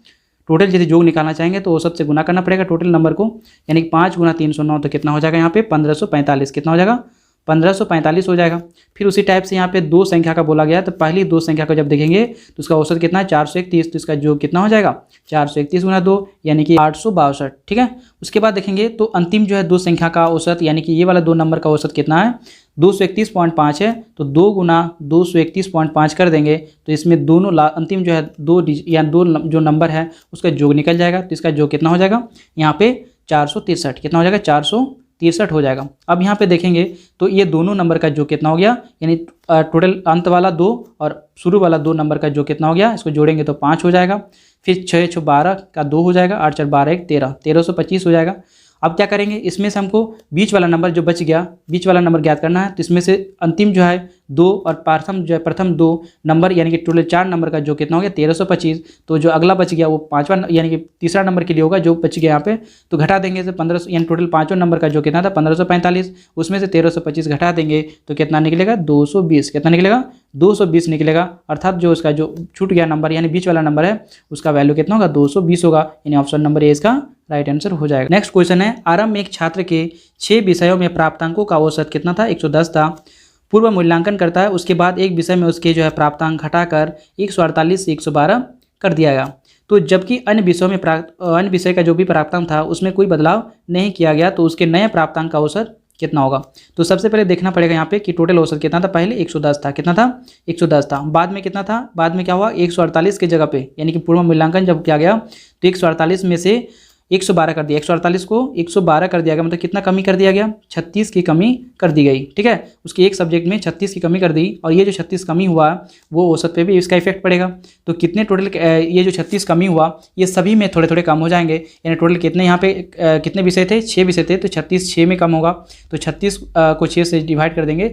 टोटल यदि योग निकालना चाहेंगे तो औसत से गुना करना पड़ेगा टोटल नंबर को, यानी कि 5 गुना 309 तो कितना हो जाएगा यहाँ पे 1545। कितना हो जाएगा 1545 हो जाएगा। फिर उसी टाइप से यहाँ पे 2 संख्या का बोला गया, तो पहली 2 संख्या को जब देखेंगे तो उसका औसत कितना है 431, तो इसका योग कितना हो जाएगा 431 गुना 2 यानी कि 862। ठीक है, उसके बाद देखेंगे तो अंतिम जो है 2 संख्या का औसत, यानी कि ये वाला 2 नंबर का औसत कितना है 231.5 है। तो 2 गुना 231.5 कर देंगे तो इसमें दोनों अंतिम जो है 2 जो नंबर है उसका योग निकल जाएगा। तो इसका योग कितना हो जाएगा यहाँ पे 463। कितना हो जाएगा 463 हो जाएगा। अब यहाँ पे देखेंगे तो ये दोनों नंबर का योग कितना हो गया, यानी टोटल अंत वाला 2 और शुरू वाला 2 नंबर का योग कितना हो गया, इसको जोड़ेंगे तो 5 हो जाएगा। फिर 6 6 12 का 2 हो जाएगा, 8 4 12 1 13 1325 हो जाएगा। अब क्या करेंगे, इसमें से हमको बीच वाला नंबर जो बच गया, बीच वाला नंबर ज्ञात करना है। तो इसमें से अंतिम जो है 2 और प्रथम 2 नंबर यानी कि टोटल 4 नंबर का जो कितना हो गया 1325। तो जो अगला बच गया वो 5वां यानी कि तीसरा नंबर के लिए होगा जो बच गया यहाँ पे, तो घटा देंगे से 1500 यानी टोटल 5वां नंबर का जो कितना था 1545, उसमें से 1325 घटा देंगे तो कितना निकलेगा 220। कितना निकलेगा 220 निकलेगा। अर्थात जो उसका जो छूट गया नंबर यानी बीच वाला नंबर है उसका वैल्यू कितना होगा 220 होगा, यानी ऑप्शन नंबर ए इसका राइट आंसर हो जाएगा। नेक्स्ट क्वेश्चन है, आरंभ में एक छात्र के 6 विषयों में प्राप्तांकों का औसत कितना था 110 था। पूर्व मूल्यांकन करता है, उसके बाद एक विषय में उसके जो है प्राप्तांक घटाकर 148 से 112 कर दिया गया। तो जबकि अन्य विषयों में अन्य विषय का जो भी प्राप्तांक था उसमें कोई बदलाव नहीं किया गया, तो उसके नए प्राप्तांक का औसत कितना होगा। तो सबसे पहले देखना पड़ेगा यहाँ पे कि टोटल औसत कितना था। पहले 110 था, कितना था 110 था। बाद में कितना था, बाद में क्या हुआ 148 की जगह पे, यानी कि पूर्व मूल्यांकन जब किया गया तो 148 में से 112 कर दिया, 148 को 112 कर दिया गया, मतलब कितना कमी कर दिया गया 36 की कमी कर दी गई। ठीक है, उसके एक सब्जेक्ट में 36 की कमी कर दी, और ये जो 36 कमी हुआ वो औसत पे भी इसका इफेक्ट पड़ेगा। तो कितने टोटल ये जो 36 कमी हुआ ये सभी में थोड़े थोड़े कम हो जाएंगे, यानी टोटल कितने यहाँ पे कितने विषय थे 6 विषय थे, तो 36 6 में कम होगा। तो 36 को 6 से डिवाइड कर देंगे,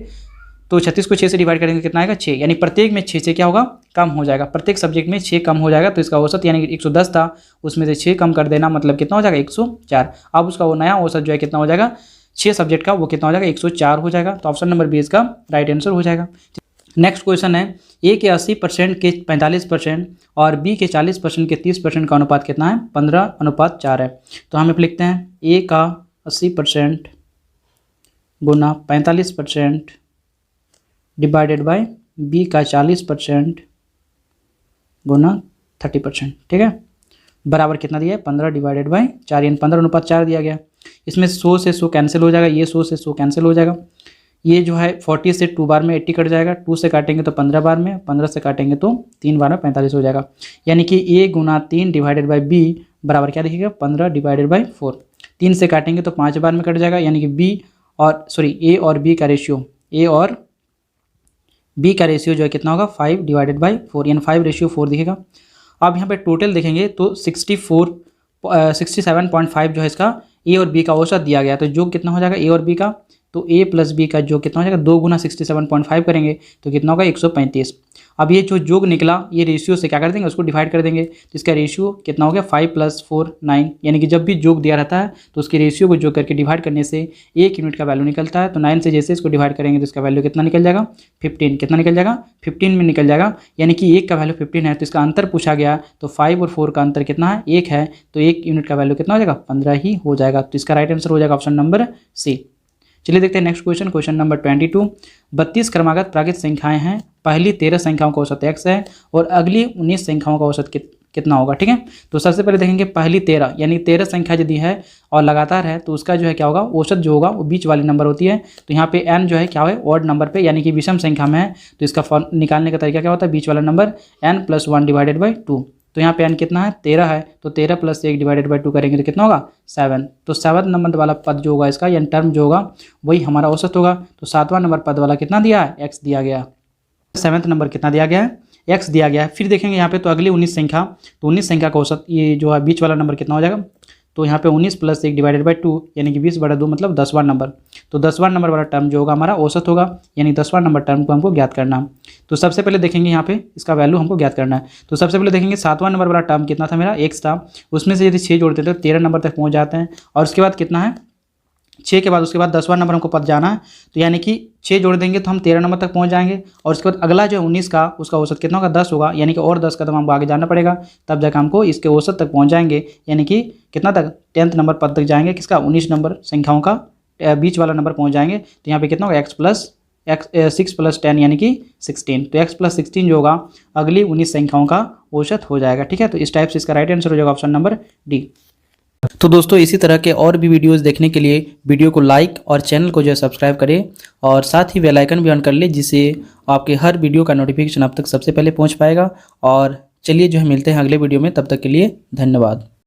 तो 36 को 6 से डिवाइड करेंगे कितना आएगा 6, यानी प्रत्येक में 6 से क्या होगा कम हो जाएगा, प्रत्येक सब्जेक्ट में 6 कम हो जाएगा। तो इसका औसत यानी कि 110 था, उसमें से 6 कम कर देना मतलब कितना हो जाएगा 104। अब उसका वो नया औसत जो है कितना हो जाएगा 6 सब्जेक्ट का, वो कितना हो जाएगा 104 हो जाएगा। तो ऑप्शन नंबर बी इसका राइट आंसर हो जाएगा। नेक्स्ट क्वेश्चन है, ए के 80% के 45% और बी के 40% के 30% का अनुपात कितना है 15:4 है। तो हम लिखते हैं ए का 80% गुना 45% डिवाइडेड बाय बी का 40% गुना 30%। ठीक है, बराबर कितना दिया है 15 डिवाइडेड बाय 4, यानी 15:4 दिया गया। इसमें 100 से 100 कैंसिल हो जाएगा, ये 100 से 100 कैंसिल हो जाएगा। ये जो है 40 से 2 बार में 80 कट जाएगा, 2 से काटेंगे तो 15 बार में, 15 से काटेंगे तो 3 बार में 45 हो जाएगा। यानी कि ए गुना 3 डिवाइडेड बाई बी बराबर क्या दिखेगा 15 डिवाइडेड बाई 4। 3 से काटेंगे तो 5 बार में कट जाएगा, यानी कि ए और बी का रेशियो, ए और बी का रेशियो जो है कितना होगा 5 डिवाइडेड बाई 4, यानी 5:4 दिखेगा। अब यहाँ पे टोटल देखेंगे तो 67.5 जो है इसका ए और बी का औसत दिया गया। तो जो कितना हो जाएगा ए और बी का, तो ए प्लस बी का जो कितना हो जाएगा 2 गुना 67.5 करेंगे तो कितना होगा 135। अब ये जो जोग निकला ये रेशियो से क्या कर देंगे उसको डिवाइड कर देंगे, तो इसका रेशियो कितना हो गया 5 + 4 9, यानी कि जब भी जोग दिया रहता है तो उसके रेशियो को जोग करके डिवाइड करने से 1 यूनिट का वैल्यू निकलता है। तो 9 से जैसे इसको डिवाइड करेंगे तो इसका वैल्यू कितना निकल जाएगा 15। कितना निकल जाएगा 15 में निकल जाएगा, यानी कि 1 का वैल्यू 15 है। तो इसका अंतर पूछा गया, तो 5 और 4 का अंतर कितना है 1 है, तो 1 यूनिट का वैल्यू कितना हो जाएगा 15 ही हो जाएगा। तो इसका राइट आंसर हो जाएगा ऑप्शन नंबर सी। चलिए देखते हैं नेक्स्ट क्वेश्चन, क्वेश्चन नंबर 22। 32 क्रमागत प्राकृत संख्याएं हैं, पहली 13 संख्याओं का औसत x है और अगली 19 संख्याओं का औसत कितना होगा। ठीक है, तो सबसे पहले देखेंगे पहली 13, यानी 13 संख्या यदि है और लगातार है तो उसका जो है क्या होगा औसत जो होगा वो बीच वाली नंबर होती है। तो यहाँ पे n जो है क्या है ऑड नंबर पे, यानी कि विषम संख्या में है, तो इसका निकालने का तरीका क्या होता है बीच वाला नंबर n + 1 डिवाइडेड बाई 2। तो यहाँ पे n कितना है 13 है, तो 13 + 1 डिवाइडेड बाई 2 करेंगे तो कितना होगा 7। तो 7 नंबर वाला पद जो होगा इसका यानी टर्म जो होगा वही हमारा औसत होगा। तो 7वां नंबर पद वाला कितना दिया है x दिया गया, 7वां नंबर कितना दिया गया है x दिया गया है। फिर देखेंगे यहाँ पे तो अगली 19 संख्या, तो 19 संख्या का औसत ये जो है बीच वाला नंबर कितना हो जाएगा, तो यहाँ पे 19 + 1 डिवाइडेड बाई 2 यानी कि 20/2 मतलब 10वां नंबर। तो 10वां नंबर वाला टर्म जो होगा हमारा औसत होगा, यानी 10वां नंबर टर्म को हमको ज्ञात करना है। तो सबसे पहले देखेंगे यहाँ पे इसका वैल्यू हमको ज्ञात करना है। तो सबसे पहले देखेंगे 7वां नंबर वाला टर्म कितना था मेरा x था, उसमें से यदि 6 जोड़ते थे तो 13 नंबर तक पहुँच जाते हैं। और उसके बाद कितना है 6 के बाद उसके बाद 10वां नंबर हमको पद जाना है, तो यानी कि 6 जोड़ देंगे तो हम 13 नंबर तक पहुंच जाएंगे। और उसके बाद अगला जो है 19 का उसका औसत कितना होगा 10 होगा, यानी कि और 10 कदम हमको आगे जाना पड़ेगा, तब जाकर हमको इसके औसत तक पहुंच जाएंगे, यानी कि कितना तक 10th नंबर पद तक जाएंगे, किसका 19 नंबर संख्याओं का बीच वाला नंबर पहुँच जाएंगे। तो यहाँ पर कितना होगा x 6 + 10 यानी कि 16। तो x + 16 जो होगा अगली 19 संख्याओं का औसत हो जाएगा। ठीक है, तो इस टाइप से इसका राइट आंसर हो जाएगा ऑप्शन नंबर डी। तो दोस्तों इसी तरह के और भी वीडियोस देखने के लिए वीडियो को लाइक और चैनल को जो है सब्सक्राइब करें और साथ ही बेल आइकन भी ऑन कर ले, जिससे आपके हर वीडियो का नोटिफिकेशन आप तक सबसे पहले पहुंच पाएगा। और चलिए जो है मिलते हैं अगले वीडियो में, तब तक के लिए धन्यवाद।